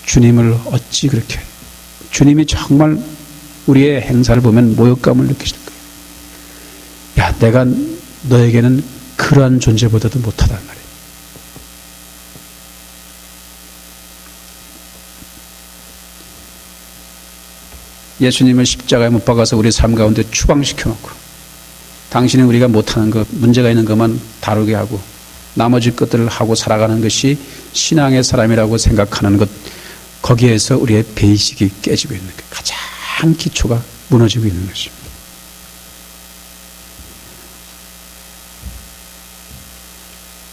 주님을 어찌 그렇게, 주님이 정말 우리의 행사를 보면 모욕감을 느끼실 거예요. 야, 내가 너에게는 그러한 존재보다도 못하단 말이에요. 예수님을 십자가에 못 박아서 우리 삶 가운데 추방시켜놓고 당신은 우리가 못하는 것, 문제가 있는 것만 다루게 하고 나머지 것들을 하고 살아가는 것이 신앙의 사람이라고 생각하는 것, 거기에서 우리의 베이식이 깨지고 있는 것, 가장 기초가 무너지고 있는 것입니다.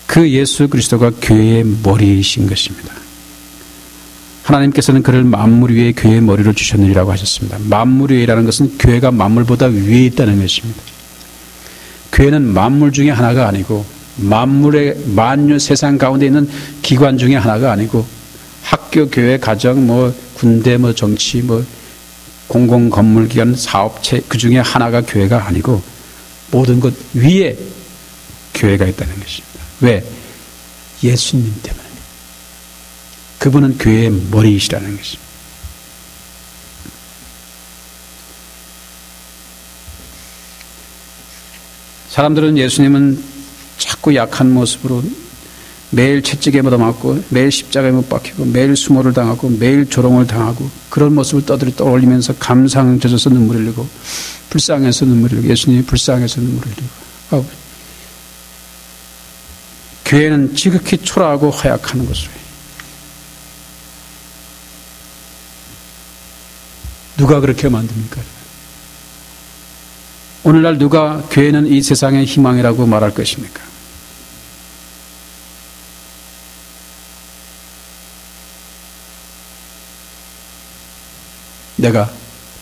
그 예수 그리스도가 교회의 머리이신 것입니다. 하나님께서는 그를 만물 위에 교회의 머리로 주셨느니라고 하셨습니다. 만물 위에라는 것은 교회가 만물보다 위에 있다는 것입니다. 교회는 만물 중에 하나가 아니고 만물의 만유 세상 가운데 있는 기관 중에 하나가 아니고 학교, 교회, 가정, 군대, 정치, 공공 건물 기관, 사업체 그 중에 하나가 교회가 아니고 모든 것 위에 교회가 있다는 것입니다. 왜? 예수님 때문에. 그분은 교회의 머리이시라는 것입니다. 사람들은 예수님은 자꾸 약한 모습으로 매일 채찍에 묻어맞고 매일 십자가에 못 박히고 매일 수모를 당하고 매일 조롱을 당하고 그런 모습을 떠올리면서 감상 젖어서 눈물을 흘리고 불쌍해서 눈물을 흘리고 예수님이 불쌍해서 눈물을 흘리고 교회는 지극히 초라하고 허약한 것으로 누가 그렇게 만듭니까? 오늘날 누가 교회는 이 세상의 희망이라고 말할 것입니까?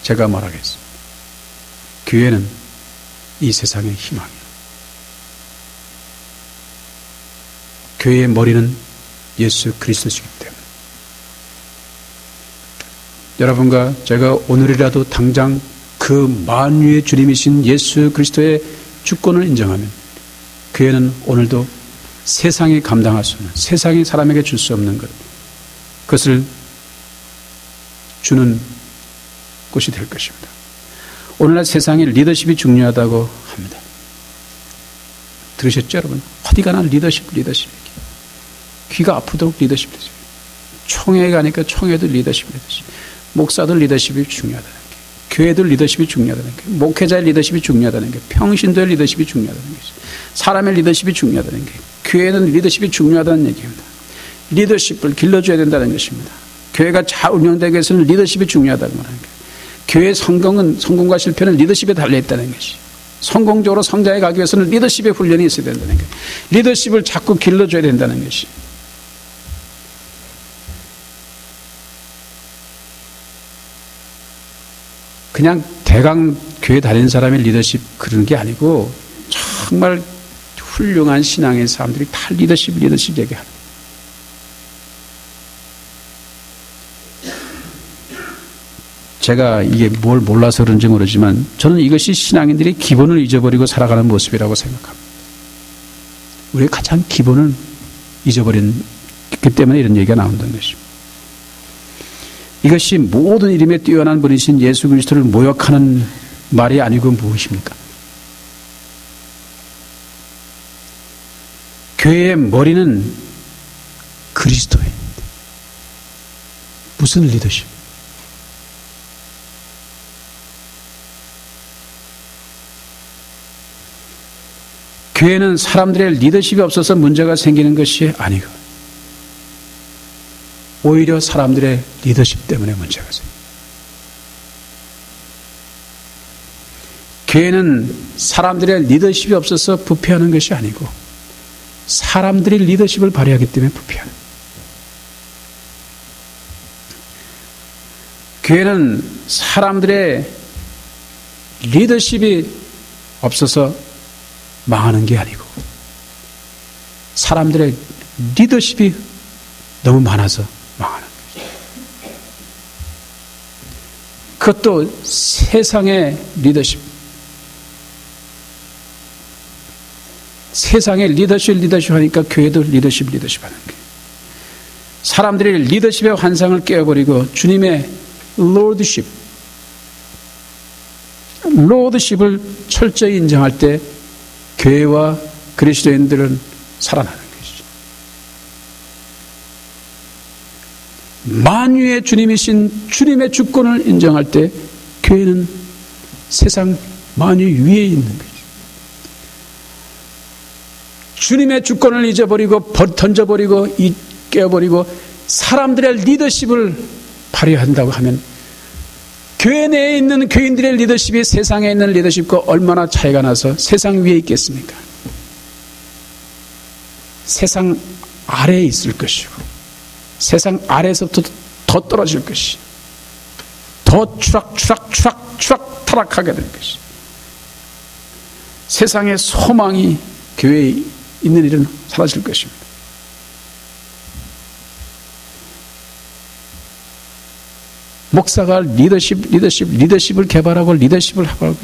제가 말하겠습니다. 교회는 이 세상의 희망이에요. 교회의 머리는 예수 그리스도시기 때문에 여러분과 제가 오늘이라도 당장 그 만유의 주님이신 예수 그리스도의 주권을 인정하면 교회는 오늘도 세상이 감당할 수 없는, 세상이 사람에게 줄 수 없는 그것을 주는 곳이 될 것입니다. 오늘날 세상에 리더십이 중요하다고 합니다. 들으셨죠, 여러분? 어디 가나 리더십. 귀가 아프도록 리더십. 총회에 가니까 총회도 리더십. 목사들 리더십이 중요하다는 게, 교회들 리더십이 중요하다는 게, 목회자의 리더십이 중요하다는 게, 평신도의 리더십이 중요하다는 게, 사람의 리더십이 중요하다는 게, 교회는 리더십이 중요하다는 얘기입니다. 리더십을 길러줘야 된다는 것입니다. 교회가 잘 운영되기 위해서는 리더십이 중요하다는 거라는 거예요. 교회의 성공과 실패는 리더십에 달려있다는 것이. 성공적으로 성장해 가기 위해서는 리더십의 훈련이 있어야 된다는 거예요. 리더십을 자꾸 길러줘야 된다는 것이. 그냥 대강 교회 다니는 사람의 리더십 그런 게 아니고 정말 훌륭한 신앙의 사람들이 다 리더십 얘기하는. 제가 이게 뭘 몰라서 그런지 모르지만 저는 이것이 신앙인들이 기본을 잊어버리고 살아가는 모습이라고 생각합니다. 우리의 가장 기본을 잊어버렸기 때문에 이런 얘기가 나온다는 것입니다. 이것이 모든 이름에 뛰어난 분이신 예수 그리스도를 모욕하는 말이 아니고 무엇입니까? 교회의 머리는 그리스도입니다. 무슨 리더십? 교회는 사람들의 리더십이 없어서 문제가 생기는 것이 아니고 오히려 사람들의 리더십 때문에 문제가 생깁니다. 교회는 사람들의 리더십이 없어서 부패하는 것이 아니고 사람들이 리더십을 발휘하기 때문에 부패하는 거예요. 교회는 사람들의 리더십이 없어서 망하는 게 아니고 사람들의 리더십이 너무 많아서 망하는 거예요. 그것도 세상의 리더십. 세상의 리더십 하니까 교회도 리더십 하는 거예요. 사람들이 리더십의 환상을 깨어버리고 주님의 로드십을 철저히 인정할 때 교회와 그리스도인들은 살아나는 것이죠. 만유의 주님이신 주님의 주권을 인정할 때 교회는 세상 만유 위에 있는 거죠. 주님의 주권을 잊어버리고 던져버리고 깨어버리고 사람들의 리더십을 발휘한다고 하면 교회 내에 있는 교인들의 리더십이 세상에 있는 리더십과 얼마나 차이가 나서 세상 위에 있겠습니까? 세상 아래에 있을 것이고 세상 아래에서부터 더 떨어질 것이 더 추락 타락하게 될 것이 세상의 소망이 교회에 있는 일은 사라질 것입니다. 목사가 리더십을 개발하고 리더십을 하고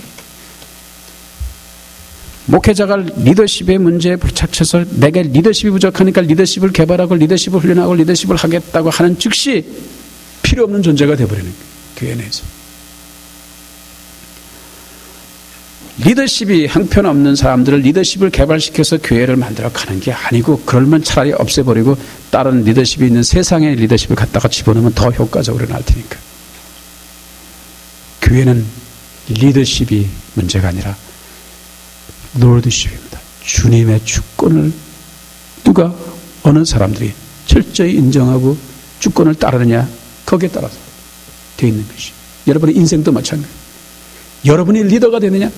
목회자가 리더십의 문제에 불착해서 내게 리더십이 부족하니까 리더십을 개발하고 리더십을 훈련하고 리더십을 하겠다고 하는 즉시 필요 없는 존재가 되어버리는 거예요. 교회 내에서. 리더십이 형편없는 사람들을 리더십을 개발시켜서 교회를 만들어 가는 게 아니고 그러면 차라리 없애버리고 다른 리더십이 있는 세상의 리더십을 갖다가 집어넣으면 더 효과적으로 날 테니까. 교회는 리더십이 문제가 아니라 로드십입니다. 주님의 주권을 어느 사람들이 철저히 인정하고 주권을 따르느냐 거기에 따라서 되어 있는 것이. 여러분의 인생도 마찬가지예요. 여러분이 리더가 되느냐?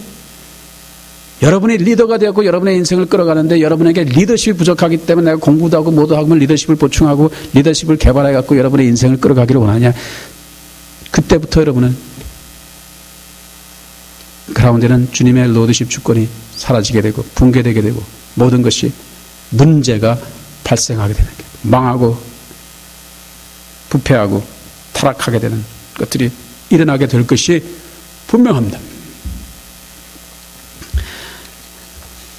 여러분이 리더가 되었고 여러분의 인생을 끌어가는데 여러분에게 리더십이 부족하기 때문에 내가 공부도 하고 뭐도 하고 리더십을 보충하고 리더십을 개발해갖고 여러분의 인생을 끌어가기를 원하냐? 그때부터 여러분은 가운데는 주님의 로드십 주권이 사라지게 되고 붕괴되게 되고 모든 것이 문제가 발생하게 되는 거예요. 망하고 부패하고 타락하게 되는 것들이 일어나게 될 것이 분명합니다.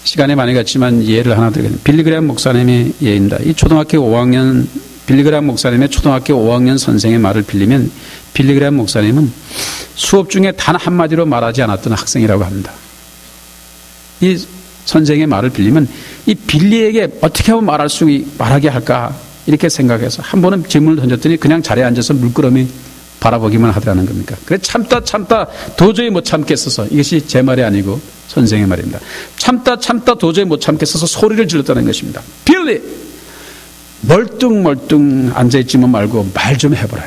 시간이 많이 갔지만 예를 하나 드리겠습니다. 빌리그레암 목사님의 예입니다. 이 빌리그레암 목사님의 초등학교 5학년 선생의 말을 빌리면 빌리그레암 목사님은 수업 중에 단 한마디로 말하지 않았던 학생이라고 합니다. 이 선생의 말을 빌리면 이 빌리에게 어떻게 하면 말하게 할까 이렇게 생각해서 한 번은 질문을 던졌더니 그냥 자리에 앉아서 물끄러미 바라보기만 하더라는 겁니까? 그래 참다 도저히 못 참겠어서 이것이 제 말이 아니고 선생의 말입니다. 참다 도저히 못 참겠어서 소리를 질렀다는 것입니다. 빌리 멀뚱 앉아있지만 말고 말 좀 해보라.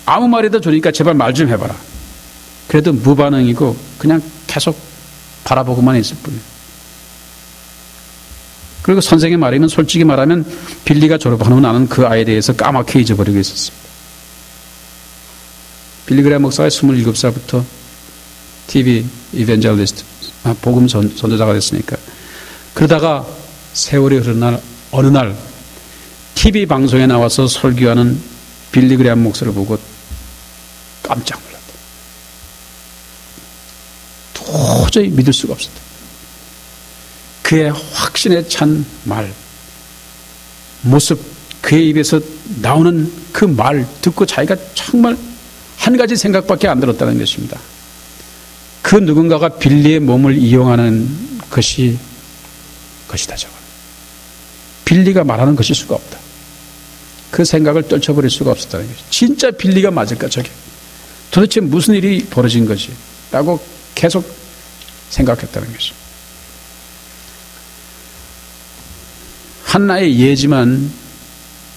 아무 말이도 좋으니까 제발 말 좀 해봐라. 그래도 무반응이고 그냥 계속 바라보고만 있을 뿐이에요. 그리고 선생의 말이면 솔직히 말하면 빌리가 졸업한 후 나는 그 아이에 대해서 까맣게 잊어버리고 있었습니다. 빌리그레암 목사가 27살부터 TV 이벤젤리스트 복음 선도자가 됐으니까 그러다가 세월이 흐른 날 어느 날 TV 방송에 나와서 설교하는 빌리그레암 목사를 보고 깜짝 놀랐다. 도저히 믿을 수가 없었다. 그의 확신에 찬 말, 모습, 그의 입에서 나오는 그 말 듣고 자기가 정말 한 가지 생각밖에 안 들었다는 것입니다. 그 누군가가 빌리의 몸을 이용하는 것이다. 저건. 빌리가 말하는 것일 수가 없다. 그 생각을 떨쳐버릴 수가 없었다는 것이죠. 진짜 빌리가 맞을까 저게? 도대체 무슨 일이 벌어진 거지? 라고 계속 생각했다는 것이죠. 하나의 예지만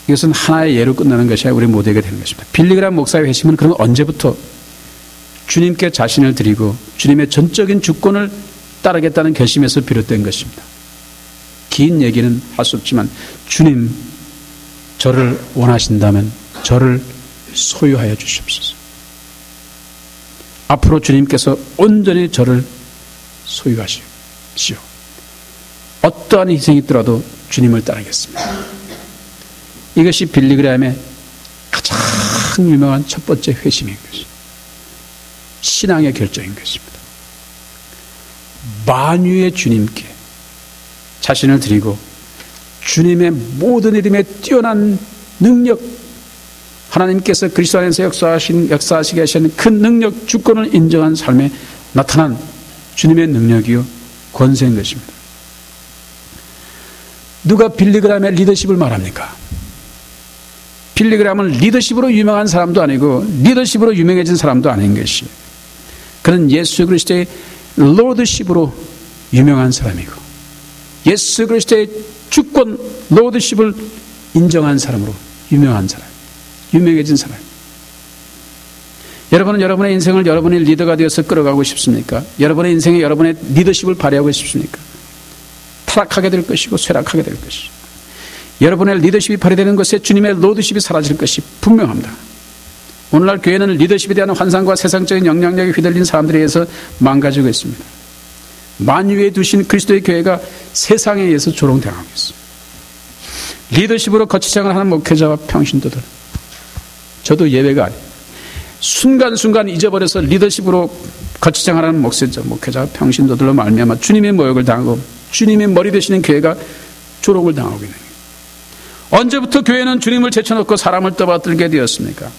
이것은 하나의 예로 끝나는 것이 아니라 우리 모두에게 되는 것입니다. 빌리그레암 목사의 회심은 그러면 언제부터 주님께 자신을 드리고 주님의 전적인 주권을 따르겠다는 결심에서 비롯된 것입니다. 긴 얘기는 할 수 없지만 주님 저를 원하신다면 저를 소유하여 주시옵소서. 앞으로 주님께서 온전히 저를 소유하시오. 어떠한 희생이 있더라도 주님을 따르겠습니다. 이것이 빌리그레암의 가장 유명한 첫 번째 회심인 것입니다. 신앙의 결정인 것입니다. 만유의 주님께 자신을 드리고 주님의 모든 이름에 뛰어난 능력, 하나님께서 그리스도 안에서 역사하시게 하시는 그 능력, 주권을 인정한 삶에 나타난 주님의 능력이요 권세인 것입니다. 누가 빌리그람의 리더십을 말합니까? 빌리그람은 리더십으로 유명한 사람도 아니고 리더십으로 유명해진 사람도 아닌 것이, 그는 예수 그리스도의 로드십으로 유명한 사람이고 예수 그리스도의 주권 로드십을 인정한 사람으로 유명한 사람, 유명해진 사람. 여러분은 여러분의 인생을 여러분의 리더가 되어서 끌어가고 싶습니까? 여러분의 인생에 여러분의 리더십을 발휘하고 싶습니까? 타락하게 될 것이고 쇠락하게 될 것이고, 여러분의 리더십이 발휘되는 것에 주님의 로드십이 사라질 것이 분명합니다. 오늘날 교회는 리더십에 대한 환상과 세상적인 영향력에 휘둘린 사람들에 의해서 망가지고 있습니다. 만유에 두신 그리스도의 교회가 세상에 의해서 조롱당하고 있습니다. 리더십으로 거치장을 하는 목회자와 평신도들, 저도 예외가 아니에요. 순간순간 잊어버려서 리더십으로 거치장을 하는 목회자 평신도들로 말미암아 주님의 모욕을 당하고 주님의 머리 되시는 교회가 조롱을 당하고 있는 거예요. 언제부터 교회는 주님을 제쳐놓고 사람을 떠받들게 되었습니까?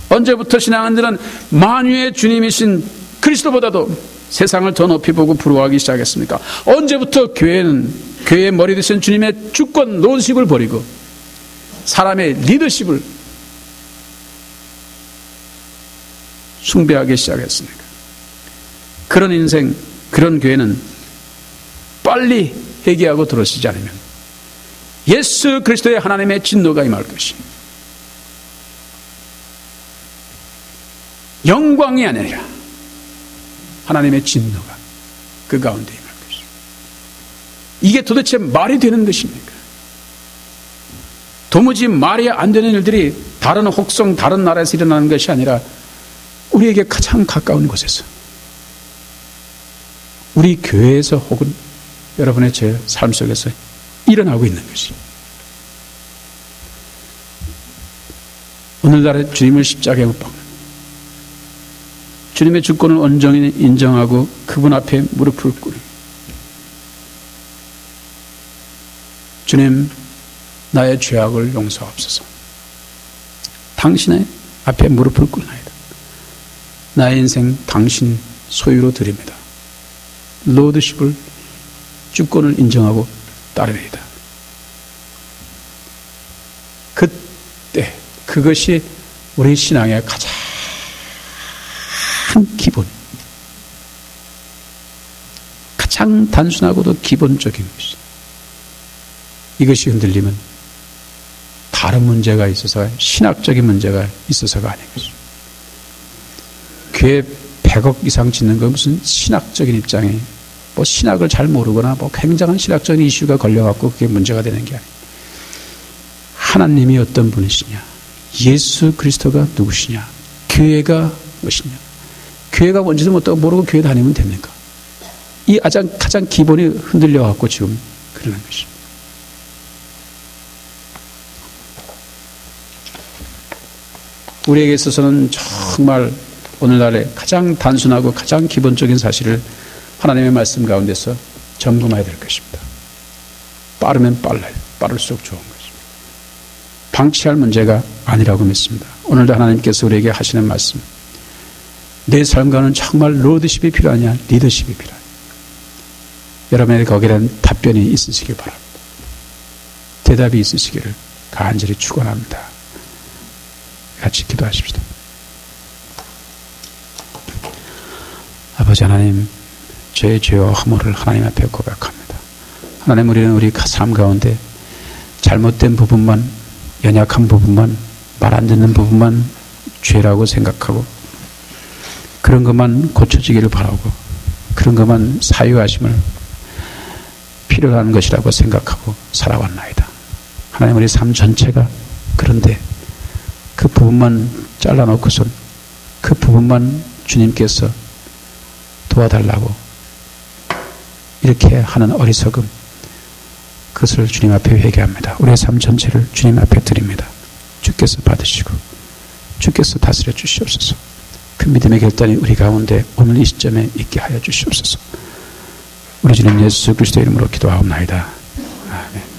언제부터 신앙인들은 만유의 주님이신 그리스도보다도 세상을 더 높이 보고 부러워하기 시작했습니까? 언제부터 교회는 교회의 머리 되신 주님의 주권 로드십을 버리고 사람의 리더십을 숭배하기 시작했습니까? 그런 인생, 그런 교회는 빨리 회개하고 들어서지 않으면 예수 그리스도의 하나님의 진노가 임할 것이, 영광이 아니라 하나님의 진노가 그 가운데 임할 것이. 이게 도대체 말이 되는 것입니까? 도무지 말이 안 되는 일들이 다른 혹성, 다른 나라에서 일어나는 것이 아니라 우리에게 가장 가까운 곳에서, 우리 교회에서 혹은 여러분의 제 삶 속에서 일어나고 있는 것이, 오늘날의 주님을 십자가에 못 박는, 주님의 주권을 온전히 인정하고 그분 앞에 무릎을 꿇는, 주님 나의 죄악을 용서하옵소서, 당신의 앞에 무릎을 꿇나이다. 나의 인생 당신 소유로 드립니다. 로드십을, 주권을 인정하고 따르리이다. 그때 그것이 우리 신앙의 가장 기본, 가장 단순하고도 기본적인 것이, 이것이 흔들리면 다른 문제가 있어서, 신학적인 문제가 있어서가 아닌 것입니다. 교회 100억 이상 짓는 건 무슨 신학적인 입장에 뭐 신학을 잘 모르거나 뭐 굉장한 신학적인 이슈가 걸려갖고 그게 문제가 되는 게 아니에요. 하나님이 어떤 분이시냐, 예수 그리스도가 누구시냐, 교회가 무엇이냐, 교회가 뭔지도 모르고 교회 다니면 됩니까? 이 가장 기본이 흔들려갖고 지금 그러는 것입니다. 우리에게 있어서는 정말 오늘날의 가장 단순하고 가장 기본적인 사실을 하나님의 말씀 가운데서 점검해야 될 것입니다. 빠르면 빨라요. 빠를수록 좋은 것입니다. 방치할 문제가 아니라고 믿습니다. 오늘도 하나님께서 우리에게 하시는 말씀, 내 삶과는 정말 로드십이 필요하냐, 리더십이 필요하냐, 여러분에게 거기에 대한 답변이 있으시길 바랍니다. 대답이 있으시기를 간절히 축원합니다. 같이 기도하십시다. 아버지 하나님, 저의 죄와 허물을 하나님 앞에 고백합니다. 하나님, 우리는 우리 삶 가운데 잘못된 부분만, 연약한 부분만, 말 안 듣는 부분만 죄라고 생각하고 그런 것만 고쳐지기를 바라고 그런 것만 사유하심을 필요한 것이라고 생각하고 살아왔나이다. 하나님, 우리 삶 전체가 그런데 그 부분만 잘라놓고선 그 부분만 주님께서 도와달라고 이렇게 하는 어리석음, 그것을 주님 앞에 회개합니다. 우리의 삶 전체를 주님 앞에 드립니다. 주께서 받으시고 주께서 다스려 주시옵소서. 그 믿음의 결단이 우리 가운데 오늘 이 시점에 있게 하여 주시옵소서. 우리 주님 예수 그리스도의 이름으로 기도하옵나이다. 아멘.